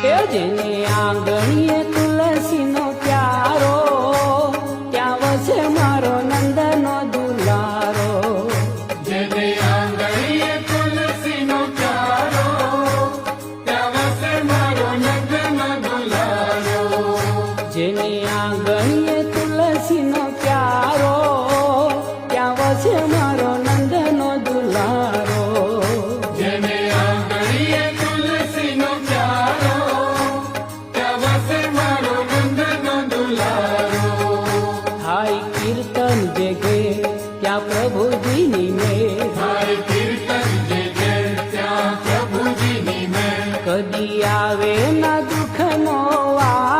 જેને આંગણીએ તુલસીનો પ્યારો, ત્યાં વસે મારો નંદનો દુલારો. જેને આંગણીએ તુલસીનો પ્યારો, ત્યાં વસે મારો નંદનો દુલારો. જેને આંગણીએ તુલસીનો પ્યારો, ત્યાં વસે મારો નંદનો દુલારો. જેને આંગણીએ તુલસીનો પ્યારો, ત્યાં વસે મારો નંદનો દુલારો. થાય કીર્તન જે ઘેર ત્યાં પ્રભુજીની મેર. થાય કીર્તન જે ઘેર ત્યાં પ્રભુજીની મેર. કદી આવે ના દુઃખનો વાર.